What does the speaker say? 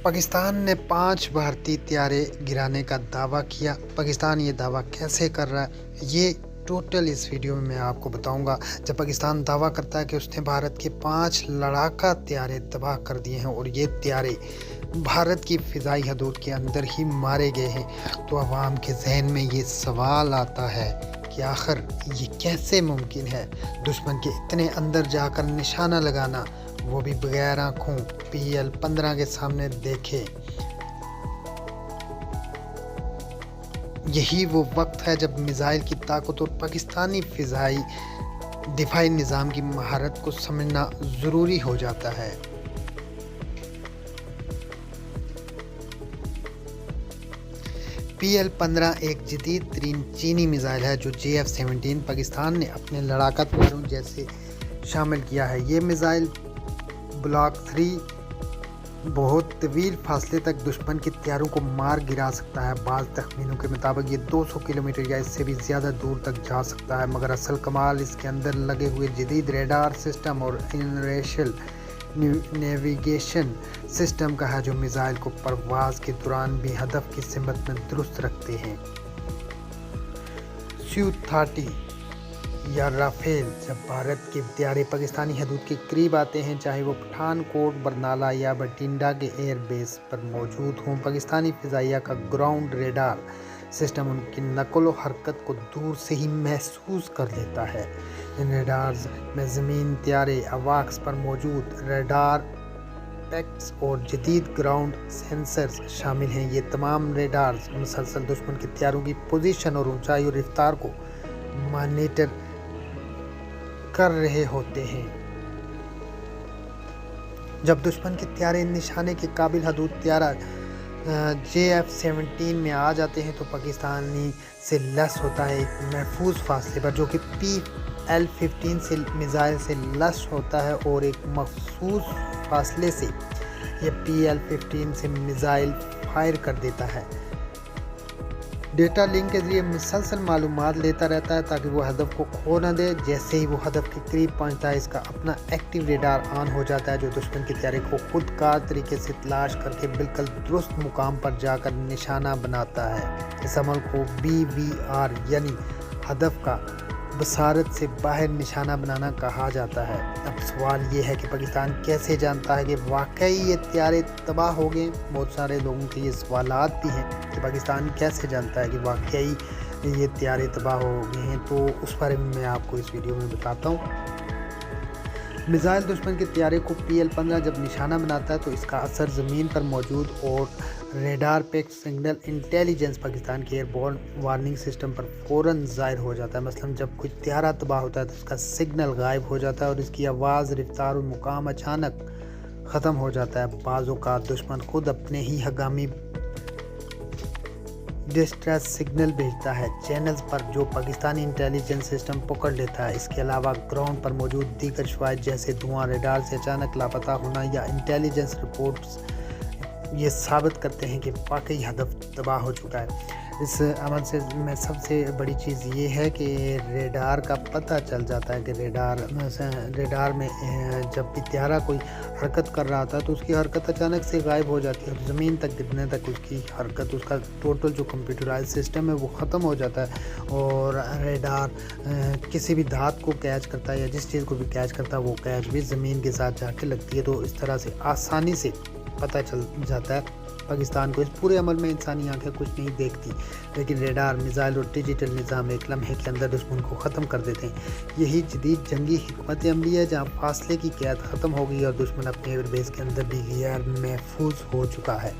पाकिस्तान ने 5 भारतीय त्यारे गिराने का दावा किया। पाकिस्तान ये दावा कैसे कर रहा है, ये टोटल इस वीडियो में मैं आपको बताऊंगा। जब पाकिस्तान दावा करता है कि उसने भारत के 5 लड़ाका त्यारे तबाह कर दिए हैं और ये त्यारे भारत की फ़िज़ाई हदूद के अंदर ही मारे गए हैं, तो अवाम के जहन में ये सवाल आता है कि आखिर ये कैसे मुमकिन है दुश्मन के इतने अंदर जाकर निशाना लगाना, वो भी बगैर आँखों PL-15 के सामने देखे। यही वो वक्त है जब मिसाइल की ताकत और पाकिस्तानी फ़िज़ाई दिफाई निज़ाम की महारत को समझना ज़रूरी हो जाता है। PL-15 एक जदीद तरीन चीनी मिसाइल है जो JF-17 पाकिस्तान ने अपने लड़ाका तैयारों जैसे शामिल किया है। ये मिसाइल ब्लॉक 3 बहुत तवील फासले तक दुश्मन के तैयारों को मार गिरा सकता है। बाज़ तखमीनों के मुताबिक ये 200 किलोमीटर या इससे भी ज़्यादा दूर तक जा सकता है, मगर असल कमाल इसके अंदर लगे हुए जदीद रेडार सिस्टम और इनरेशल नेविगेशन सिस्टम का है, जो मिसाइल को परवाज़ के दौरान भी हदफ की सिमत में दुरुस्त रखते हैं। Su-30 या राफेल जब भारत के त्यारे पाकिस्तानी हदूद के करीब आते हैं, चाहे वो पठानकोट, बरनाला या बठिंडा के एयर बेस पर मौजूद हों, पाकिस्तानी फ़िज़ाइया का ग्राउंड रेडार सिस्टम उनकी नकल व हरकत को दूर से ही महसूस कर लेता है। इन रेडार्स में ज़मीन त्यारे अवाक्स पर मौजूद रेडार टैक्स और जदीद ग्राउंड सेंसर्स शामिल हैं। ये तमाम रेडार्स मुसलसल दुश्मन के त्यारों की पोजीशन और ऊंचाई और रफ्तार को मॉनिटर कर रहे होते हैं। जब दुश्मन के त्यारे निशाने के काबिल हदूद त्यारा JF-17 में आ जाते हैं तो पाकिस्तानी से लस होता है एक महफूज फासले पर, जो कि PL-15 से मिसाइल से लस होता है, और एक मखसूस फासले से यह PL-15 से मिसाइल फायर कर देता है। डेटा लिंक के ज़रिए मुसलसल मालूमात लेता रहता है ताकि वो हदफ को खो न दे। जैसे ही वो हदफ के करीब पहुंचता है, इसका अपना एक्टिव रेडार ऑन हो जाता है, जो दुश्मन के त्यारे को खुदकार तरीके से तलाश करके बिल्कुल दुरुस्त मुकाम पर जाकर निशाना बनाता है। इस अमल को BVR यानी हदफ का बसारत से बाहर निशाना बनाना कहा जाता है। अब सवाल ये है कि पाकिस्तान कैसे जानता है कि वाकई ये त्यारे तबाह हो गए। बहुत सारे लोगों के ये सवालात भी हैं कि पाकिस्तान कैसे जानता है कि वाकई ये त्यारे तबाह हो गए हैं, तो उस बारे में मैं आपको इस वीडियो में बताता हूँ। मिसाइल दुश्मन के त्यारे को PL-15 जब निशाना बनाता है तो इसका असर ज़मीन पर मौजूद और रेडार पे सिग्नल इंटेलिजेंस पाकिस्तान के एयरबोर्न वार्निंग सिस्टम पर फ़ौरन ज़ाहिर हो जाता है। मसलन जब कोई त्यारा तबाह होता है तो इसका सिग्नल गायब हो जाता है और इसकी आवाज़, रफ्तार और मुकाम अचानक ख़त्म हो जाता है। बाज़ों का दुश्मन खुद अपने ही हंगामी डिस्ट्रेस सिग्नल भेजता है चैनल्स पर, जो पाकिस्तानी इंटेलिजेंस सिस्टम पकड़ लेता है। इसके अलावा ग्राउंड पर मौजूद दीगर शवायद जैसे धुआं, रेडार से अचानक लापता होना या इंटेलिजेंस रिपोर्ट्स ये साबित करते हैं कि वाकई हदफ तबाह हो चुका है। इस अमल से में सबसे बड़ी चीज़ ये है कि रेडार का पता चल जाता है कि रेडार में जब भी त्यारा कोई हरकत कर रहा था तो उसकी हरकत अचानक से गायब हो जाती है और ज़मीन तक गिरने तक उसकी हरकत, उसका टोटल जो कंप्यूटराइज सिस्टम है वो ख़त्म हो जाता है। और रेडार किसी भी धात को कैच करता है या जिस चीज़ को भी कैच करता है वो कैच भी ज़मीन के साथ जाके लगती है, तो इस तरह से आसानी से पता चल जाता है। पाकिस्तान को इस पूरे अमल में इंसानी आंखें कुछ नहीं देखती, लेकिन रेडार, मिसाइल और डिजिटल निज़ाम एक लम्हे के अंदर दुश्मन को ख़त्म कर देते हैं। यही जदीद जंगी हिकमत अमली है, जहाँ फासले की कैद ख़त्म हो गई और दुश्मन अपने एयर बेस के अंदर भी गैर महफूज हो चुका है।